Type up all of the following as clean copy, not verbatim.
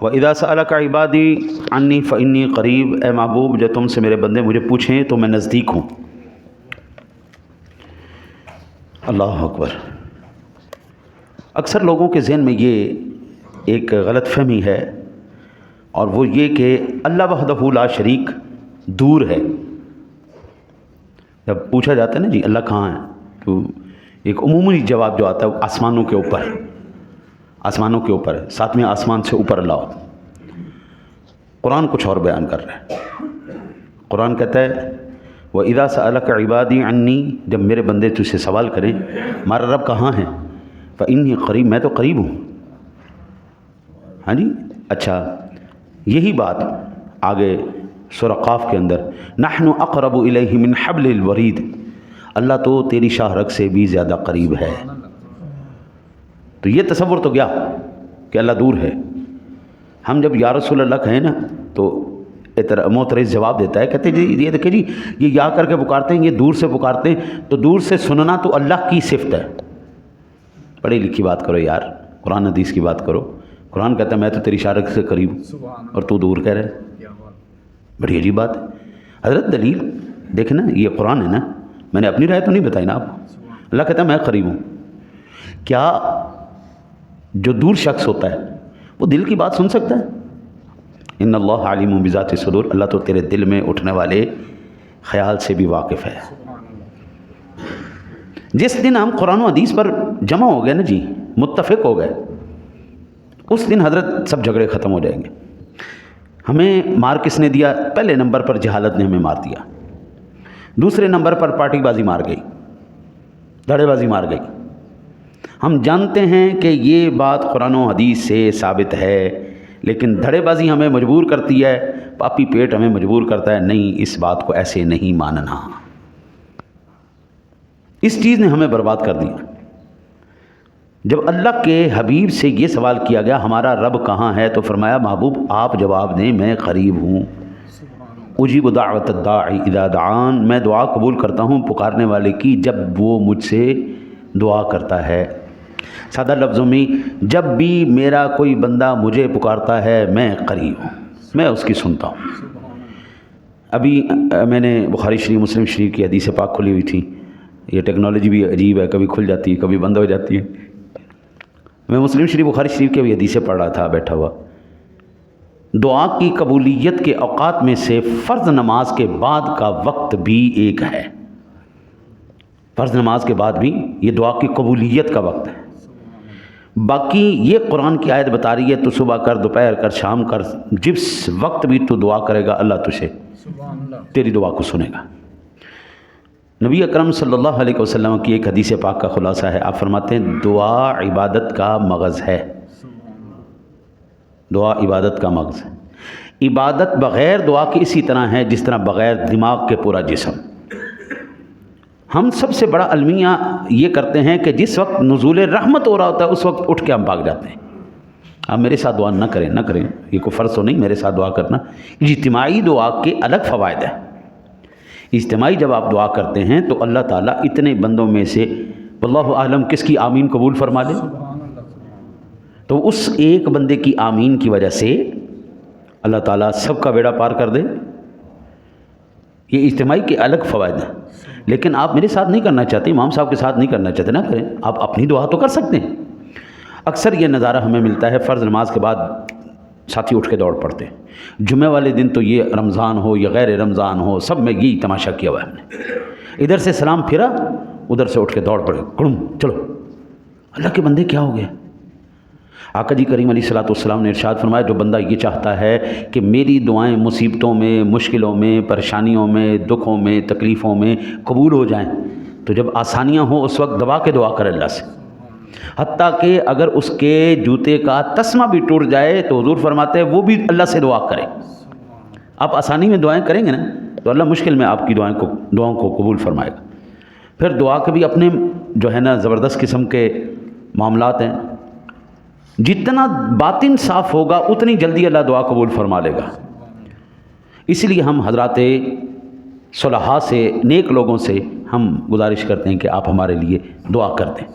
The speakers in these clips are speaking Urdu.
وَإِذَا سَأَلَكَ عِبَادِي عَنِّي فَإِنِّي قریب، اے محبوب جب تم سے میرے بندے مجھے پوچھیں تو میں نزدیک ہوں۔ اللہ اکبر۔ اکثر لوگوں کے ذہن میں یہ ایک غلط فہمی ہے، اور وہ یہ کہ اللہ وحدہ لا شریک دور ہے۔ جب پوچھا جاتا ہے نا جی اللہ کہاں ہے، تو ایک عمومی جواب جو آتا ہے وہ آسمانوں کے اوپر، آسمانوں کے اوپر ہے، ساتویں آسمان سے اوپر اللہ ہوتا ہے۔ قرآن کچھ اور بیان کر رہا ہے۔ قرآن کہتا ہے وَإِذَا سَأَلَكَ عِبَادِي عَنِّي، جب میرے بندے تجھ سے سوال کریں ہمارا رب کہاں ہے، فَإِنِّي قریب، میں تو قریب ہوں۔ ہاں جی، اچھا یہی بات آگے سورہ قاف کے اندر نحن اقرب الیہ من حبل الورید، اللہ تو تیری شاہ رگ سے بھی زیادہ قریب ہے۔ تو یہ تصور تو گیا کہ اللہ دور ہے۔ ہم جب یا رسول اللہ کہیں نا تو معترض جواب دیتا ہے، کہتے ہیں جی یہ دیکھیں جی یہ یا کر کے پکارتے ہیں، یہ دور سے پکارتے ہیں، تو دور سے سننا تو اللہ کی صفت ہے۔ پڑھی لکھی بات کرو یار، قرآن حدیث کی بات کرو۔ قرآن کہتا ہے میں تو تیری شاہ رگ سے قریب ہوں اور تو دور کہہ رہے، بڑی عجیب بات ہے۔ حضرت دلیل دیکھیں نا، یہ قرآن ہے نا، میں نے اپنی رائے تو نہیں بتائی نا آپ کو۔ اللہ کہتا ہے میں قریب ہوں۔ کیا جو دور شخص ہوتا ہے وہ دل کی بات سن سکتا ہے؟ ان اللہ علیم بذات الصدور، اللہ تو تیرے دل میں اٹھنے والے خیال سے بھی واقف ہے۔ جس دن ہم قرآن و حدیث پر جمع ہو گئے نا جی، متفق ہو گئے، اس دن حضرت سب جھگڑے ختم ہو جائیں گے۔ ہمیں مار کس نے دیا؟ پہلے نمبر پر جہالت نے ہمیں مار دیا، دوسرے نمبر پر پارٹی بازی مار گئی، دھڑے بازی مار گئی۔ ہم جانتے ہیں کہ یہ بات قرآن و حدیث سے ثابت ہے، لیکن دھڑے بازی ہمیں مجبور کرتی ہے، پاپی پیٹ ہمیں مجبور کرتا ہے نہیں اس بات کو ایسے نہیں ماننا۔ اس چیز نے ہمیں برباد کر دیا۔ جب اللہ کے حبیب سے یہ سوال کیا گیا ہمارا رب کہاں ہے، تو فرمایا محبوب آپ جواب دیں میں قریب ہوں۔ اجیب دعوت الداعی اذا دعان، میں دعا قبول کرتا ہوں پکارنے والے کی جب وہ مجھ سے دعا کرتا ہے۔ سادہ لفظوں میں جب بھی میرا کوئی بندہ مجھے پکارتا ہے میں قریب ہوں، میں اس کی سنتا ہوں۔ ابھی میں نے بخاری شریف مسلم شریف کی حدیث پاک کھلی ہوئی تھی۔ یہ ٹیکنالوجی بھی عجیب ہے، کبھی کھل جاتی ہے کبھی بند ہو جاتی ہے۔ میں مسلم شریف بخاری شریف کی بھی حدیثیں پڑھ رہا تھا بیٹھا ہوا۔ دعا کی قبولیت کے اوقات میں سے فرض نماز کے بعد کا وقت بھی ایک ہے۔ فرض نماز کے بعد بھی یہ دعا کی قبولیت کا وقت ہے۔ باقی یہ قرآن کی آیت بتا رہی ہے تو صبح کر، دوپہر کر، شام کر، جس وقت بھی تو دعا کرے گا اللہ تجھے تیری دعا کو سنے گا۔ نبی اکرم صلی اللہ علیہ وسلم کی ایک حدیث پاک کا خلاصہ ہے، آپ فرماتے ہیں دعا عبادت کا مغز ہے۔ دعا عبادت کا مغز ہے۔ عبادت بغیر دعا کی اسی طرح ہے جس طرح بغیر دماغ کے پورا جسم۔ ہم سب سے بڑا المیہ یہ کرتے ہیں کہ جس وقت نزول رحمت ہو رہا ہوتا ہے اس وقت اٹھ کے ہم بھاگ جاتے ہیں۔ آپ میرے ساتھ دعا نہ کریں، نہ کریں، یہ کوئی فرض تو نہیں میرے ساتھ دعا کرنا۔ اجتماعی دعا کے الگ فوائد ہیں۔ اجتماعی جب آپ دعا کرتے ہیں تو اللہ تعالیٰ اتنے بندوں میں سے واللہ اعلم کس کی آمین قبول فرما لے، تو اس ایک بندے کی آمین کی وجہ سے اللہ تعالیٰ سب کا بیڑا پار کر دے۔ یہ اجتماعی کے الگ فوائد ہیں، لیکن آپ میرے ساتھ نہیں کرنا چاہتے، امام صاحب کے ساتھ نہیں کرنا چاہتے، نہ کریں، آپ اپنی دعا تو کر سکتے ہیں۔ اکثر یہ نظارہ ہمیں ملتا ہے فرض نماز کے بعد ساتھی اٹھ کے دوڑ پڑتے ہیں۔ جمعہ والے دن تو یہ رمضان ہو یا غیر رمضان ہو سب میں یہی تماشا کیا ہوا ہے ہم نے۔ ادھر سے سلام پھرا، ادھر سے اٹھ کے دوڑ پڑے، کڑم چلو۔ اللہ کے بندے کیا ہو گیا؟ آقا جی کریم علیہ الصلوۃ والسلام نے ارشاد فرمایا جو بندہ یہ چاہتا ہے کہ میری دعائیں مصیبتوں میں، مشکلوں میں، پریشانیوں میں، دکھوں میں، تکلیفوں میں قبول ہو جائیں تو جب آسانیاں ہوں اس وقت دبا کے دعا کرے اللہ سے، حتیٰ کہ اگر اس کے جوتے کا تسمہ بھی ٹوٹ جائے تو حضور فرماتے ہیں وہ بھی اللہ سے دعا کرے۔ آپ آسانی میں دعائیں کریں گے نا تو اللہ مشکل میں آپ کی دعاؤں کو قبول فرمائے گا۔ پھر دعا کے بھی اپنے جو ہے نا زبردست قسم کے معاملات ہیں۔ جتنا باطن صاف ہوگا اتنی جلدی اللہ دعا قبول فرما لے گا۔ اس لیے ہم حضرات صلحاء سے، نیک لوگوں سے ہم گزارش کرتے ہیں کہ آپ ہمارے لیے دعا کر دیں۔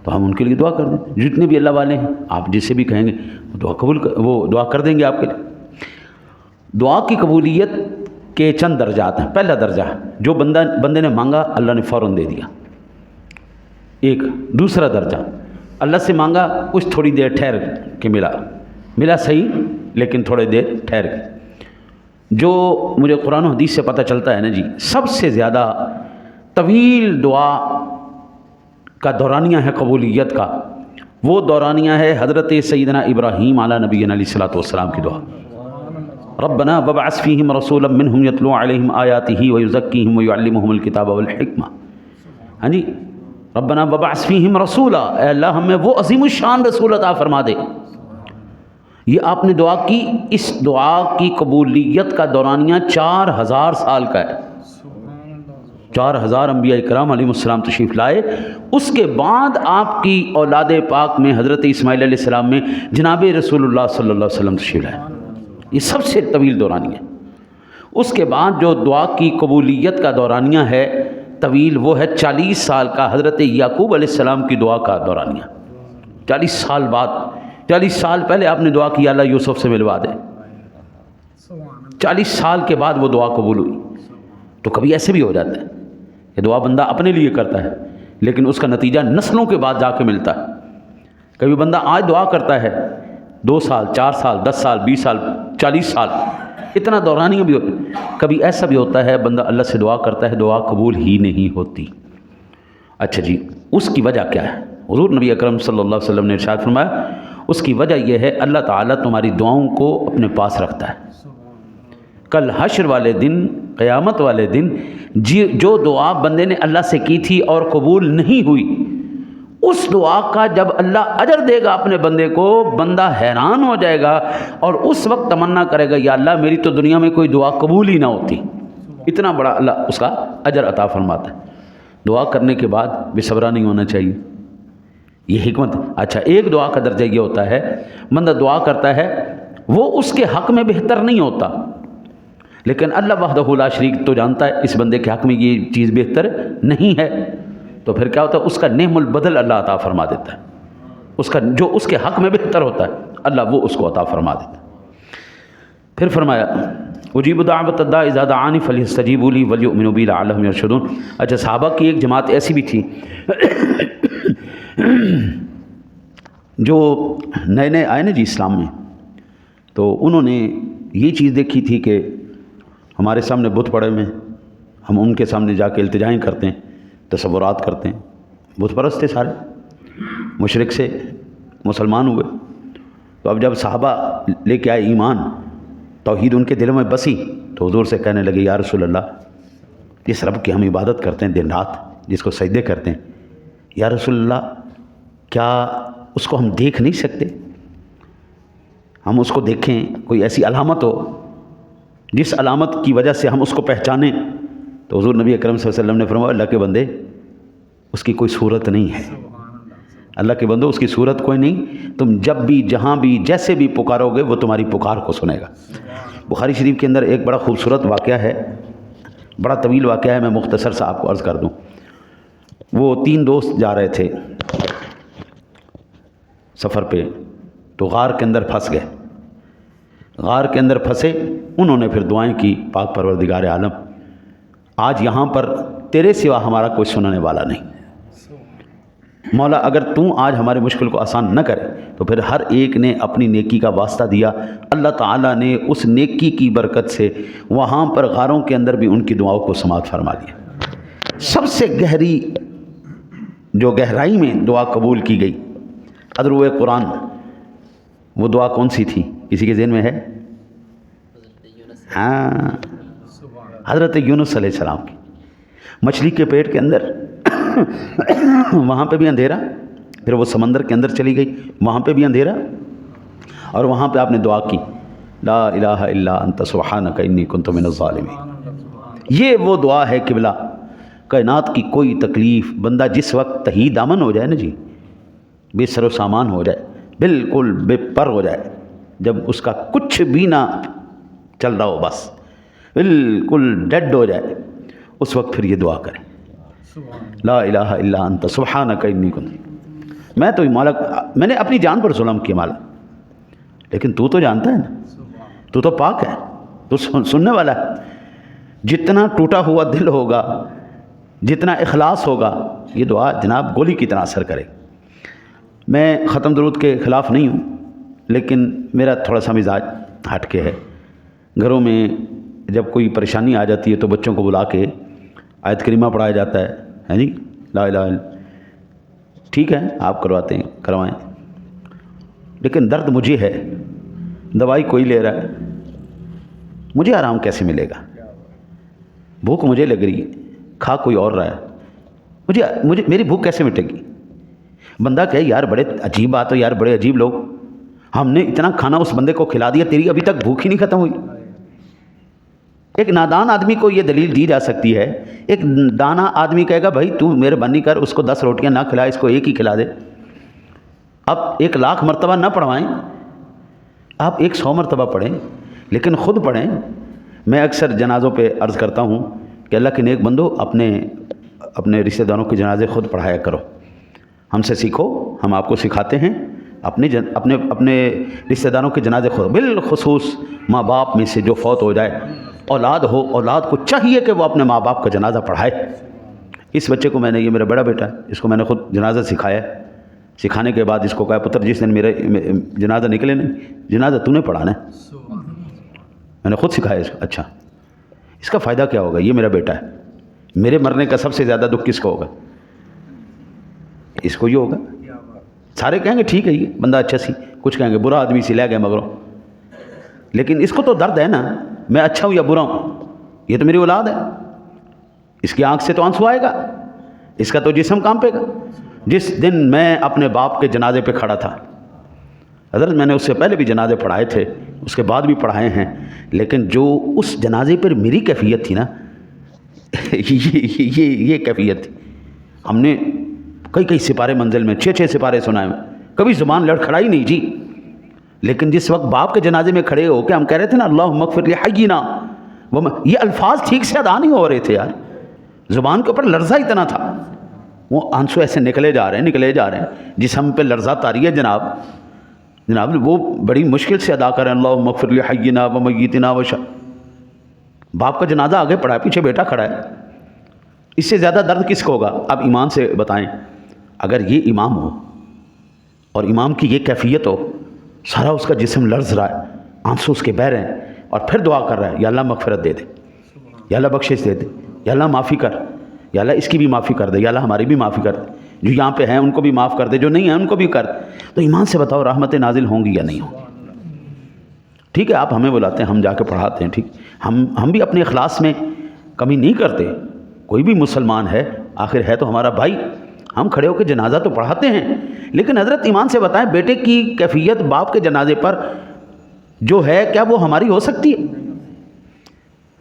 تو ہم ان کے لیے دعا کر دیں. جتنے بھی اللہ والے ہیں آپ جسے بھی کہیں گے وہ دعا کر دیں گے آپ کے لیے. دعا کی قبولیت کے چند درجات ہیں. پہلا درجہ جو بندے نے مانگا اللہ نے فوراً دے دیا. ایک دوسرا درجہ اللہ سے مانگا کچھ تھوڑی دیر ٹھہر کے ملا صحیح لیکن تھوڑی دیر ٹھہر کے. جو مجھے قرآن و حدیث سے پتہ چلتا ہے نا جی, سب سے زیادہ طویل دعا کا دورانیہ ہے قبولیت کا, وہ دورانیہ ہے حضرت سیدنا ابراہیم علیہ نبینا علیہ الصلوۃ والسلام کی دعا. ربنا وابعث فیہم رسولا منہم یتلو علیہم آیاتہ ویزکیہم ویعلمہم الکتاب والحکمہ. ہاں جی, ربنا وابعث فیہم رسولا, اے اللہ ہمیں وہ عظیم الشان رسول عطا فرما دے. یہ آپ نے دعا کی, اس دعا کی قبولیت کا دورانیہ 4000 سال کا ہے. 4000 انبیاء کرام علیہ السلام تشریف لائے. اس کے بعد آپ کی اولاد پاک میں حضرت اسماعیل علیہ السلام میں جناب رسول اللہ صلی اللہ علیہ وسلم تشریف لائے. یہ سب سے طویل دورانیہ ہے. اس کے بعد جو دعا کی قبولیت کا دورانیہ ہے طویل, وہ ہے 40 سال کا حضرت یعقوب علیہ السلام کی دعا کا دورانیہ. 40 سال بعد, 40 سال پہلے آپ نے دعا کی اللہ یوسف سے ملوا دے, 40 سال کے بعد وہ دعا قبول ہوئی. تو کبھی ایسے بھی ہو جاتا ہے کہ دعا بندہ اپنے لیے کرتا ہے لیکن اس کا نتیجہ نسلوں کے بعد جا کے ملتا ہے. کبھی بندہ آج دعا کرتا ہے 2 سال 4 سال 10 سال 20 سال 40 سال, اتنا دورانیہ بھی ہوتا ہے. کبھی ایسا بھی ہوتا ہے بندہ اللہ سے دعا کرتا ہے, دعا قبول ہی نہیں ہوتی. اچھا جی, اس کی وجہ کیا ہے؟ حضور نبی اکرم صلی اللہ علیہ وسلم نے ارشاد فرمایا اس کی وجہ یہ ہے اللہ تعالیٰ تمہاری دعاؤں کو اپنے پاس رکھتا ہے. کل حشر والے دن, قیامت والے دن, جو دعا بندے نے اللہ سے کی تھی اور قبول نہیں ہوئی, اس دعا کا جب اللہ اجر دے گا اپنے بندے کو, بندہ حیران ہو جائے گا اور اس وقت تمنا کرے گا یا اللہ میری تو دنیا میں کوئی دعا قبول ہی نہ ہوتی. اتنا بڑا اللہ اس کا اجر عطا فرماتا ہے. دعا کرنے کے بعد بے صبرا نہیں ہونا چاہیے, یہ حکمت. اچھا, ایک دعا کا درجہ یہ ہوتا ہے بندہ دعا کرتا ہے وہ اس کے حق میں بہتر نہیں ہوتا, لیکن اللہ وحدہ لا شریک تو جانتا ہے اس بندے کے حق میں یہ چیز بہتر نہیں ہے, تو پھر کیا ہوتا ہے اس کا نعم البدل اللہ عطا فرما دیتا ہے. اس کا جو اس کے حق میں بہتر ہوتا ہے اللہ وہ اس کو عطا فرما دیتا ہے. پھر فرمایا اجیب دعوت الداع اذا دعانی فلیستجیبوا لی ولیؤمنوا بی لعلہم یرشدون. اچھا, صحابہ کی ایک جماعت ایسی بھی تھی جو نئے نئے آئے نا جی اسلام میں, تو انہوں نے یہ چیز دیکھی تھی کہ ہمارے سامنے بت پڑے ہوئے, ہم ان کے سامنے جا کے التجائیں کرتے ہیں, تصورات کرتے ہیں. بت پرست تھے سارے, مشرک سے مسلمان ہوئے. تو اب جب صحابہ لے کے آئے ایمان, توحید ان کے دلوں میں بسی, تو حضور سے کہنے لگے یا رسول اللہ, جس رب کی ہم عبادت کرتے ہیں دن رات, جس کو سجدے کرتے ہیں, یا رسول اللہ کیا اس کو ہم دیکھ نہیں سکتے؟ ہم اس کو دیکھیں, کوئی ایسی علامت ہو جس علامت کی وجہ سے ہم اس کو پہچانیں. تو حضور نبی اکرم صلی اللہ علیہ وسلم نے فرمایا اللہ کے بندے اس کی کوئی صورت نہیں ہے. اللہ کے بندو اس کی صورت کوئی نہیں, تم جب بھی جہاں بھی جیسے بھی پکارو گے وہ تمہاری پکار کو سنے گا. بخاری شریف کے اندر ایک بڑا خوبصورت واقعہ ہے, بڑا طویل واقعہ ہے, میں مختصر سا آپ کو عرض کر دوں. وہ 3 دوست جا رہے تھے سفر پہ, تو غار کے اندر پھنس گئے. غار کے اندر پھنسے, انہوں نے پھر دعائیں کی پاک پروردگار عالم آج یہاں پر تیرے سوا ہمارا کوئی سننے والا نہیں, مولا اگر تو آج ہمارے مشکل کو آسان نہ کرے. تو پھر ہر ایک نے اپنی نیکی کا واسطہ دیا, اللہ تعالیٰ نے اس نیکی کی برکت سے وہاں پر غاروں کے اندر بھی ان کی دعاؤں کو سماعت فرما دیا. سب سے گہری جو گہرائی میں دعا قبول کی گئی ادروئے قرآن, وہ دعا کون سی تھی کسی کے ذہن میں ہے؟ ہاں, حضرت یونس علیہ السلام کی. مچھلی کے پیٹ کے اندر وہاں پہ بھی اندھیرا, پھر وہ سمندر کے اندر چلی گئی, وہاں پہ بھی اندھیرا, اور وہاں پہ آپ نے دعا کی لا الہ الا انت سبحانک انی کنت من الظالمین. یہ وہ دعا ہے قبلہ, کائنات کی کوئی تکلیف بندہ جس وقت تہی دامن ہو جائے نا جی, بے سر و سامان ہو جائے, بالکل بے پر ہو جائے, جب اس کا کچھ بھی نہ چل رہا ہو, بس بالکل ڈیڈ ہو جائے, اس وقت پھر یہ دعا کریں لا الہ الا انت سبحانک انی کنت. میں تو مالک، میں نے اپنی جان پر ظلم کیا مالک، لیکن تو جانتا ہے نا، تو پاک ہے، تو سننے والا ہے. جتنا ٹوٹا ہوا دل ہوگا، جتنا اخلاص ہوگا، یہ دعا جناب گولی کی طرح اثر کرے. میں ختم درود کے خلاف نہیں ہوں، لیکن میرا تھوڑا سا مزاج ہٹ کے ہے. گھروں میں جب کوئی پریشانی آ جاتی ہے تو بچوں کو بلا کے آیت کریمہ پڑھایا جاتا ہے جی، لا الہ الا. ٹھیک ہے آپ کرواتے ہیں کروائیں، لیکن درد مجھے ہے، دوائی کوئی لے رہا ہے، مجھے آرام کیسے ملے گا؟ بھوک مجھے لگ رہی ہے، کھا کوئی اور رہا ہے، مجھے میری بھوک کیسے مٹے گی؟ بندہ کہے یار بڑے عجیب بات ہو یار، بڑے عجیب لوگ، ہم نے اتنا کھانا اس بندے کو کھلا دیا، تیری ابھی تک بھوک ہی نہیں ختم ہوئی. ایک نادان آدمی کو یہ دلیل دی جا سکتی ہے. ایک دانا آدمی کہے گا بھائی تو مہربانی کر اس کو 10 روٹیاں نہ کھلا، اس کو ایک ہی کھلا دے. اب 1,00,000 مرتبہ نہ پڑھوائیں، آپ 100 مرتبہ پڑھیں، لیکن خود پڑھیں. میں اکثر جنازوں پہ عرض کرتا ہوں کہ اللہ کے نیک بندو اپنے رشتہ داروں کے جنازے خود پڑھایا کرو، ہم سے سیکھو، ہم آپ کو سکھاتے ہیں. اپنے رشتہ داروں کے جنازے خود، بالخصوص ماں باپ میں سے جو فوت ہو جائے، اولاد ہو، اولاد کو چاہیے کہ وہ اپنے ماں باپ کا جنازہ پڑھائے. اس بچے کو میں نے، یہ میرا بڑا بیٹا ہے، اس کو میں نے خود جنازہ سکھایا. سکھانے کے بعد اس کو کہا پتر جس دن میرے جنازہ نکلے نہیں، جنازہ تو نے پڑھانا ہے. میں نے خود سکھایا اس کو. اچھا اس کا فائدہ کیا ہوگا؟ یہ میرا بیٹا ہے، میرے مرنے کا سب سے زیادہ دکھ کس کو ہوگا؟ اس کو یہ ہوگا. سارے کہیں گے ٹھیک ہے یہ بندہ اچھا سی، کچھ کہیں گے برا آدمی سی لے گئے مگروں، لیکن اس کو تو درد ہے نا، میں اچھا ہوں یا برا ہوں، یہ تو میری اولاد ہے. اس کی آنکھ سے تو آنسو آئے گا، اس کا تو جسم کانپے گا. جس دن میں اپنے باپ کے جنازے پہ کھڑا تھا، حضرت میں نے اس سے پہلے بھی جنازے پڑھائے تھے، اس کے بعد بھی پڑھائے ہیں، لیکن جو اس جنازے پر میری کیفیت تھی نا، یہ کیفیت تھی. ہم نے کئی سپارے منزل میں 6 سپارے سنائے ہیں، کبھی زبان لڑکھڑائی نہیں جی. لیکن جس وقت باپ کے جنازے میں کھڑے ہو کے ہم کہہ رہے تھے نا اللہم اغفر لحینا، یہ الفاظ ٹھیک سے ادا نہیں ہو رہے تھے یار، زبان کے اوپر لرزہ اتنا تھا. وہ آنسو ایسے نکلے جا رہے ہیں، جسم پہ لرزہ طاری ہے جناب. وہ بڑی مشکل سے ادا کر رہے ہیں اللہم اغفر لحینا و میتنا و باپ کا جنازہ آگے پڑا ہے، پیچھے بیٹا کھڑا ہے. اس سے زیادہ درد کس کو ہوگا؟ اب ایمان سے بتائیں، اگر یہ امام ہو اور امام کی یہ کیفیت ہو، سارا اس کا جسم لرز رہا ہے، آنسو اس کے بہہ رہے ہیں، اور پھر دعا کر رہا ہے یا اللہ مغفرت دے دے، یا اللہ بخشش دے دے، یا اللہ معافی کر، یا اللہ اس کی بھی معافی کر دے، یا اللہ ہماری بھی معافی کر دے، جو یہاں پہ ہیں ان کو بھی معاف کر دے، جو نہیں ہیں ان کو بھی کر. تو ایمان سے بتاؤ رحمتیں نازل ہوں گی یا نہیں ہوں گی؟ ٹھیک ہے آپ ہمیں بلاتے ہیں، ہم جا کے پڑھاتے ہیں، ٹھیک، ہم بھی اپنے اخلاص میں کمی نہیں کرتے. کوئی بھی مسلمان ہے آخر ہے تو ہمارا بھائی، ہم کھڑے ہو کے جنازہ تو پڑھاتے ہیں. لیکن حضرت ایمان سے بتائیں بیٹے کی کیفیت باپ کے جنازے پر جو ہے کیا وہ ہماری ہو سکتی ہے؟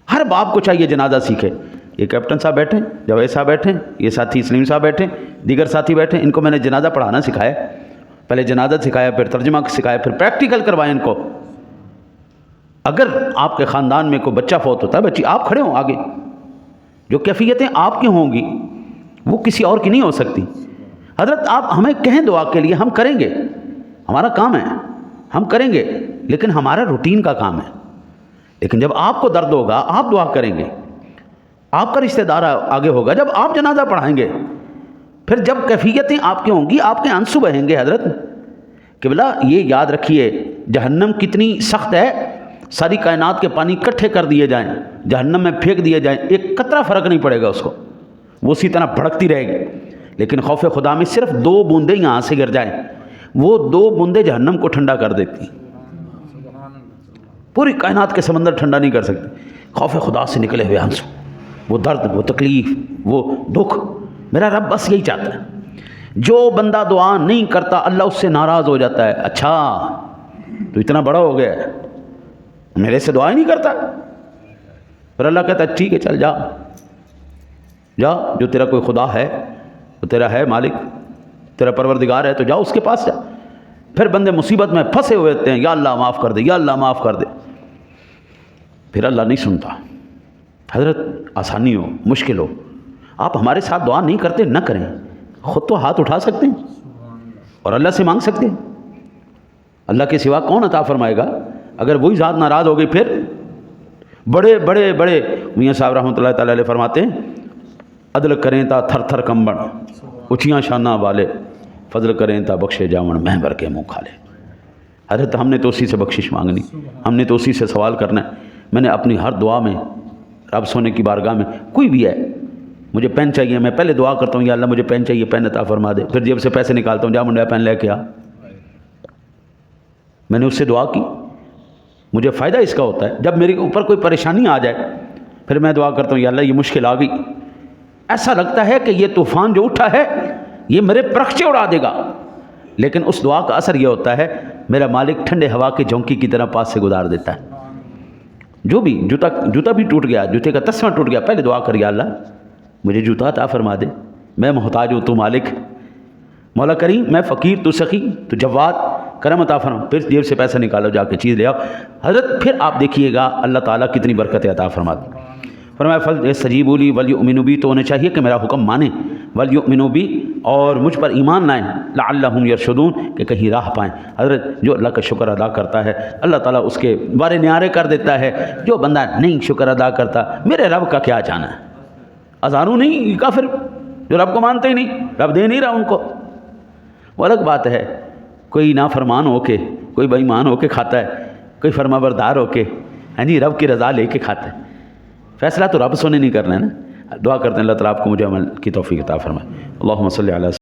ہر باپ کو چاہیے جنازہ سیکھے. یہ کیپٹن صاحب بیٹھے، جاوید صاحب بیٹھے، یہ ساتھی سلیم صاحب بیٹھے، دیگر ساتھی بیٹھے، ان کو میں نے جنازہ پڑھانا سکھایا. پہلے جنازہ سکھایا، پھر ترجمہ سکھایا، پھر پریکٹیکل کروائے ان کو. اگر آپ کے خاندان میں کوئی بچہ فوت ہوتا ہے، بچی آپ کھڑے ہوں آگے، جو کیفیتیں آپ کی ہوں گی وہ کسی اور کی نہیں ہو سکتی. حضرت آپ ہمیں کہیں دعا کے لیے، ہم کریں گے، ہمارا کام ہے، ہم کریں گے، لیکن ہمارا روٹین کا کام ہے. لیکن جب آپ کو درد ہوگا آپ دعا کریں گے، آپ کا رشتہ دار آگے ہوگا جب آپ جنازہ پڑھائیں گے. پھر جب کیفیتیں آپ کی ہوں گی آپ کے آنسو بہیں گے. حضرت قبلہ یہ یاد رکھیے جہنم کتنی سخت ہے. ساری کائنات کے پانی اکٹھے کر دیے جائیں، جہنم میں پھینک دیے جائیں، ایک قطرہ فرق نہیں پڑے گا اس کو، وہ اسی طرح بھڑکتی رہے گی. لیکن خوف خدا میں صرف 2 بوندیں یہاں سے گر جائیں، وہ 2 بوندیں جہنم کو ٹھنڈا کر دیتی. پوری کائنات کے سمندر ٹھنڈا نہیں کر سکتے. خوف خدا سے نکلے ہوئے آنسو، وہ درد، وہ تکلیف، وہ دکھ. میرا رب بس یہی چاہتا ہے. جو بندہ دعا نہیں کرتا اللہ اس سے ناراض ہو جاتا ہے. اچھا تو اتنا بڑا ہو گیا ہے، میرے سے دعا ہی نہیں کرتا. پھر اللہ کہتا ہے ٹھیک ہے چل جا، جو تیرا کوئی خدا ہے، وہ تیرا ہے مالک، تیرا پروردگار ہے، تو جا اس کے پاس جا. پھر بندے مصیبت میں پھنسے ہوئے ہوتے ہیں، یا اللہ معاف کر دے، یا اللہ معاف کر دے. پھر اللہ نہیں سنتا. حضرت آسانی ہو مشکل ہو، آپ ہمارے ساتھ دعا نہیں کرتے نہ کریں، خود تو ہاتھ اٹھا سکتے ہیں. اور اللہ سے مانگ سکتے ہیں. اللہ کے سوا کون عطا فرمائے گا؟ اگر وہی ذات ناراض ہو گئی پھر بڑے بڑے بڑے میاں صاحب رحمۃ اللہ تعالی علیہ فرماتے ہیں عدل کریں تا تھر تھر کمبن اچیاں شانہ والے فضل کریں تا بخشے جاون میں بھر کے منہ کھا لے. حضرت ہم نے تو اسی سے بخشش مانگنی، ہم نے تو اسی سے سوال کرنا ہے. میں نے اپنی ہر دعا میں رب سونے کی بارگاہ میں کوئی بھی ہے مجھے پین چاہیے، میں پہلے دعا کرتا ہوں یا اللہ مجھے پین چاہیے، پین عطا فرما دے. پھر جیب سے پیسے نکالتا ہوں، جا منڈا پین لے کے آ. میں نے اس سے دعا کی. مجھے فائدہ اس کا ہوتا ہے جب میرے اوپر کوئی پریشانی آ جائے پھر میں دعا کرتا ہوں یا اللہ یہ مشکل آ گئی، ایسا لگتا ہے کہ یہ طوفان جو اٹھا ہے یہ میرے پرخچے اڑا دے گا، لیکن اس دعا کا اثر یہ ہوتا ہے میرا مالک ٹھنڈے ہوا کے جھونکی کی طرح پاس سے گزار دیتا ہے. جو بھی جوتا بھی ٹوٹ گیا، جوتے کا تسمہ ٹوٹ گیا، پہلے دعا کر یا اللہ مجھے جوتا عطا فرما دے، میں محتاج ہوں، تو مالک. مولا کریم میں فقیر، تو سخی، تو جواد، کرم عطا فرما. پھر جیب سے پیسہ نکالو، جا کے چیز لے آؤ. حضرت پھر آپ دیکھیے گا اللہ تعالیٰ کتنی برکت عطا فرماتے. فرمایا فَلْيَسْتَجِيبُوا لِي وَلْيُؤْمِنُوا بِي، تو انہیں چاہیے کہ میرا حکم مانیں، وَلْيُؤْمِنُوا بِي، اور مجھ پر ایمان لائیں، لَعَلَّهُمْ يَرْشُدُونَ، کہ کہیں راہ پائیں. حضرت جو اللہ کا شکر ادا کرتا ہے اللہ تعالیٰ اس کے بارے نیارے کر دیتا ہے. جو بندہ نہیں شکر ادا کرتا میرے رب کا کیا جانا ہے. ہزاروں نہیں کافر جو رب کو مانتے ہی نہیں، رب دے نہیں رہا ان کو، وہ الگ بات ہے. کوئی نافرمان ہو کے، کوئی بے ایمان ہو کے کھاتا ہے، کوئی فرما بردار ہو کے ہاں جی رب کی رضا لے کے کھاتا ہے. فیصلہ تو رب سونے نہیں کرنا ہے نا. دعا کرتے ہیں اللہ تعالیٰ آپ کو مجھے عمل کی توفیق عطا فرمائے. اللہم صلی علی